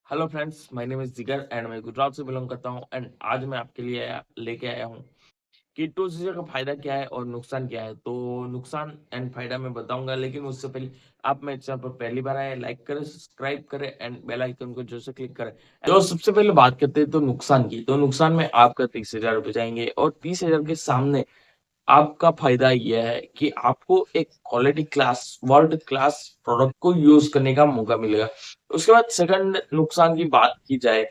Hello friends, my name is जिगर and मैं गुजरात से बिलोंग करता हूं एंड आज मैं आपके लिए लेके आया हूं कि टू चीज़ों का फायदा क्या है और नुकसान क्या है। तो नुकसान एंड फायदा मैं बताऊंगा, लेकिन उससे पहले आप मेरे चैनल पर पहली बार आए, लाइक करें, सब्सक्राइब करें एंड बेल आइकन को जो से क्लिक करें। तो सबसे पहले बात करते हैं तो नुकसान की। तो नुकसान में आपका 30,000 रुपये जाएंगे और 30,000 के सामने आपका फ़ायदा ये है कि आपको एक quality class, world class product को यूज़ करने का मौका मिलेगा। उसके बाद सेकंड नुकसान की बात की जाए,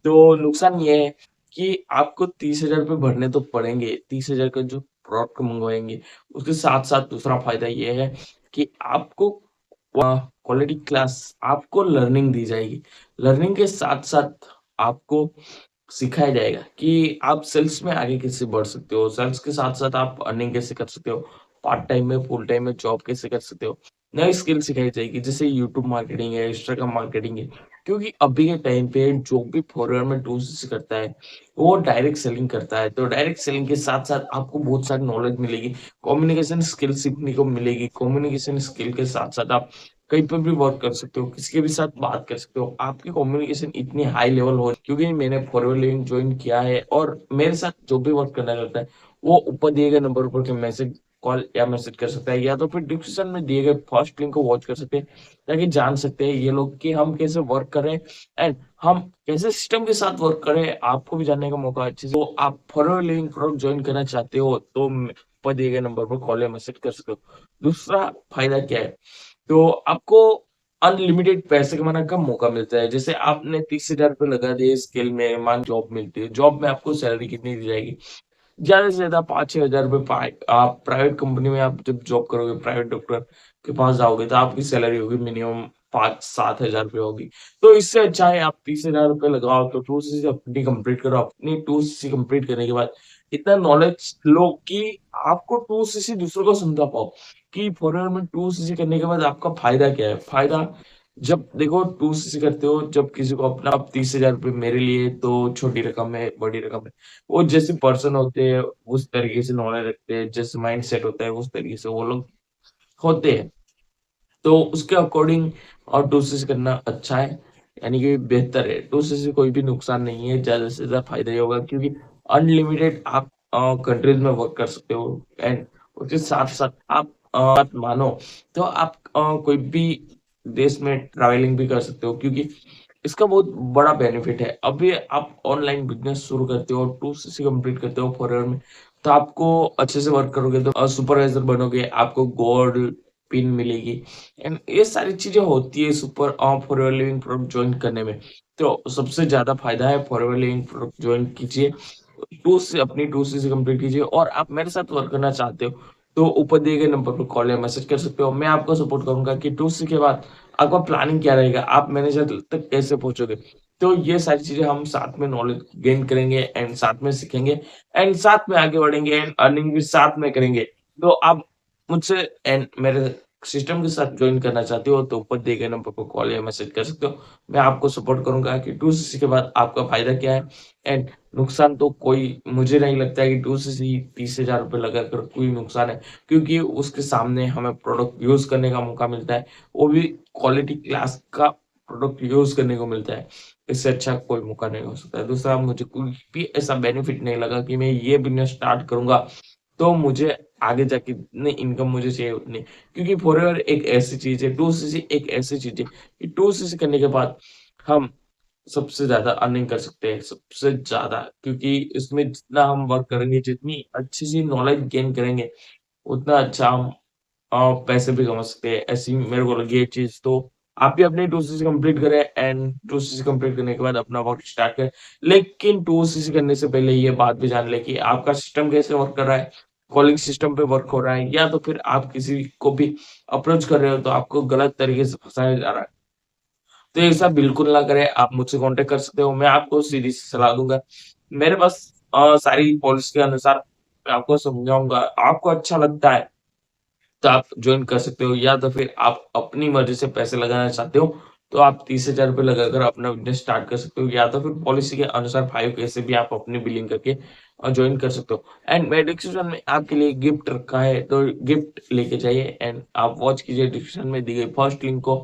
तो नुकसान ये है कि आपको 30,000 रुपए भरने तो पड़ेंगे, 30,000 का जो प्रोडक्ट मँगवाएँगे। उसके साथ-साथ दूसरा फ़ायदा ये है कि आपको क्वालिटी क्लास, आपको लर्निंग दी जाएगी। लर्निंग के साथ-साथ आपको सिखाया जाएगा कि आप सेल्स में आगे कैसे बढ़ सकते हो, सेल्स के साथ-साथ आप अर्निंग कैसे कर सकते हो, पार्ट टाइम में, फुल टाइम में जॉब कैसे कर सकते हो। नई स्किल सिखाई जाएगी, जैसे यूट्यूब मार्केटिंग है, इंस्टाग्राम मार्केटिंग है। क्योंकि अभी के टाइम पे जो भी फॉरवर्ड में टूल्स करता है, वो डायरेक्ट सेलिंग करता है। तो डायरेक्ट सेलिंग के साथ-साथ आपको बहुत सारी नॉलेज मिलेगी, कम्युनिकेशन स्किल सीखने को मिलेगी। कम्युनिकेशन स्किल के साथ-साथ आप कहीं पे भी वर्क कर सकते हो, किसी के भी साथ बात कर सकते हो। आपकी कम्युनिकेशन इतनी हाई लेवल हो, क्योंकि मैंने फॉरवर्ड लिंक जॉइन किया है और मेरे साथ जो भी वर्क करना चाहता है, वो ऊपर दिए गए नंबर पर मैसेज कॉल या मैसेज कर सकता है, या तो फिर डिस्क्रिप्शन में दिए गए फर्स्ट लिंक को वॉच कर सकते हैं, ताकि जान सकते हैं ये लोग कि हम कैसे वर्क कर रहे हैं एंड हम कैसे सिस्टम के साथ वर्क कर रहे हैं। आपको भी जानने का मौका अच्छे से। तो आप फॉरवर्ड लिंक प्रोडक्ट जॉइन करना चाहते हो तो ऊपर दिए गए नंबर पर कॉल या मैसेज कर सकते हो। दूसरा फायदा क्या है, तो आपको अनलिमिटेड पैसे कमाने का मौका मिलता है। जैसे आपने 30,000 रुपए लगा दिए स्किल में, मान जॉब मिलती है। जॉब में आपको सैलरी कितनी दी जाएगी? ज़्यादा से ज़्यादा 5-6 हज़ार रुपए पाए। आप प्राइवेट कंपनी में आप जब जॉब करोगे, प्राइवेट डॉक्टर के पास जाओगे, तो आपकी सैलरी होगी मिनिमम 5-7 हज़ार रुपए होगी। तो इससे अच्छा है आप 30,000 रुपए लगाओ, तो 2 सीसी अपनी कंप्लीट करो। अपनी 2 सीसी कंप्लीट करने के बाद इतना नॉलेज लो कि आपको 2 सीसी दूसरों को समझा पाओ कि फॉरवर्ड में 2 सीसी करने के बाद आपका फ़ायदा क्या है? फ़ायदा जब देखो 2 सीसी करते हो, जब किसी को अपना अब 30,000 रुपए मेरे लिए तो छोटी रकम है, बड़ी रकम है। वो जैसे पर्सन होते हैं, उस तरीके से नॉलेज रखते हैं, जैसे माइंडसेट होता है, उस तरीके से वो लोग होते हैं। तो उसके अकॉर्डिंग और टूसिस करना अच्छा है, यानी कि बेहतर है। टूसिस से कोई भी नुकसान नहीं है, ज़्यादा से ज़्यादा फ़ायदा ही होगा, क्योंकि अनलिमिटेड आप कंट्रीज़ में वर्क कर सकते हो एंड उसके साथ-साथ आप बात मानो तो आप कोई भी देश में ट्रैवलिंग भी कर सकते हो, क्योंकि इसका बहुत बड़ा बेनिफिट है। अभी आप ऑनलाइन बिज़नेस शुरू करते हो, टूसिस कंप्लीट करते हो फॉरवर्ड में, तो आपको अच्छे से वर्क करोगे तो सुपरवाइज़र बनोगे, आपको गोल्ड पिन मिलेगी। एंड ये सारी चीज़ें होती है super forever living product join करने में। तो सबसे ज़्यादा फ़ायदा है फॉरएवर लिविंग प्रोडक्ट जॉइन कीजिए। 2 से अपनी 2 से कंप्लीट कीजिए और आप मेरे साथ वर्क करना चाहते हो, तो ऊपर दिए गए नंबर पर कॉल या मैसेज कर सकते हो। मैं आपको सपोर्ट करूँगा कि 2 सी के बाद आपका प्लानिंग क्या रहेगा, आप मैनेजर तक कैसे पहुँचोगे। तो ये सारी चीज़ें हम साथ में नॉलेज गेन करेंगे एंड साथ में सीखेंगे एंड साथ में आगे बढ़ेंगे एंड अर्निंग भी साथ में करेंगे। तो आप मुझसे एंड मेरे सिस्टम के साथ जॉइन करना चाहते हो, तो ऊपर दिए गए नंबर पर कॉल या मैसेज कर सकते हो। मैं आपको सपोर्ट करूँगा कि 2सीसी के बाद आपका फ़ायदा क्या है एंड नुकसान तो कोई मुझे नहीं लगता है कि 2सीसी 30,000 रुपए लगाकर कोई नुकसान है, क्योंकि उसके सामने हमें प्रोडक्ट यूज़ करने का मौका मिलता है, वो भी क्वालिटी क्लास का प्रोडक्ट यूज़ करने को मिलता है। इससे अच्छा कोई मौका नहीं हो सकता है। दूसरा, मुझे कोई भी ऐसा बेनिफिट नहीं लगा कि मैं ये बिज़नेस स्टार्ट करूँगा तो मुझे आगे जाके इतनी इनकम मुझे चाहिए उतनी, क्योंकि फॉरएवर एक ऐसी चीज़ है, 2सीसी एक ऐसी चीज़ है कि 2सीसी करने के बाद हम सबसे ज़्यादा अर्निंग कर सकते हैं, सबसे ज़्यादा, क्योंकि इसमें जितना हम वर्क करेंगे, जितनी अच्छी-सी नॉलेज गेन करेंगे, उतना अच्छा हम पैसे भी कमा सकते हैं। ऐसी मेरे को लगी ये चीज़, तो आप भी अपनी 2सीसी कंप्लीट करें एंड 2सीसी कंप्लीट करने के बाद अपना वर्क स्टार्ट करें। लेकिन 2सीसी करने से पहले ये बात भी जान लें कि आपका सिस्टम कैसे वर्क कर रहा है, कॉलिंग सिस्टम पे वर्क हो रहा है, या तो फिर आप किसी को भी अप्रोच कर रहे हो तो आपको गलत तरीके से फँसाया जा रहा है। तो ऐसा बिल्कुल ना करें, आप मुझसे कॉन्टैक्ट कर सकते हो, मैं आपको सीधी-सी सलाह दूँगा। मेरे पास सारी पॉलिसी के अनुसार मैं आपको समझाऊँगा, आपको अच्छा लगता है तो आप जॉइन कर सकते हो, या तो फिर आप अपनी मर्ज़ी से पैसे लगाना चाहते हो, तो आप 30,000 रुपए लगाकर अपना बिज़नेस स्टार्ट कर सकते हो, या तो फिर पॉलिसी के अनुसार 5K से भी आप अपनी बिलिंग करके जॉइन कर सकते हो। एंड मैं डिस्क्रिप्शन में आपके लिए गिफ्ट रखा है, तो गिफ्ट लेके जाइए एंड आप वॉच कीजिए डिस्क्रिप्शन में दी गई फर्स्ट लिंक को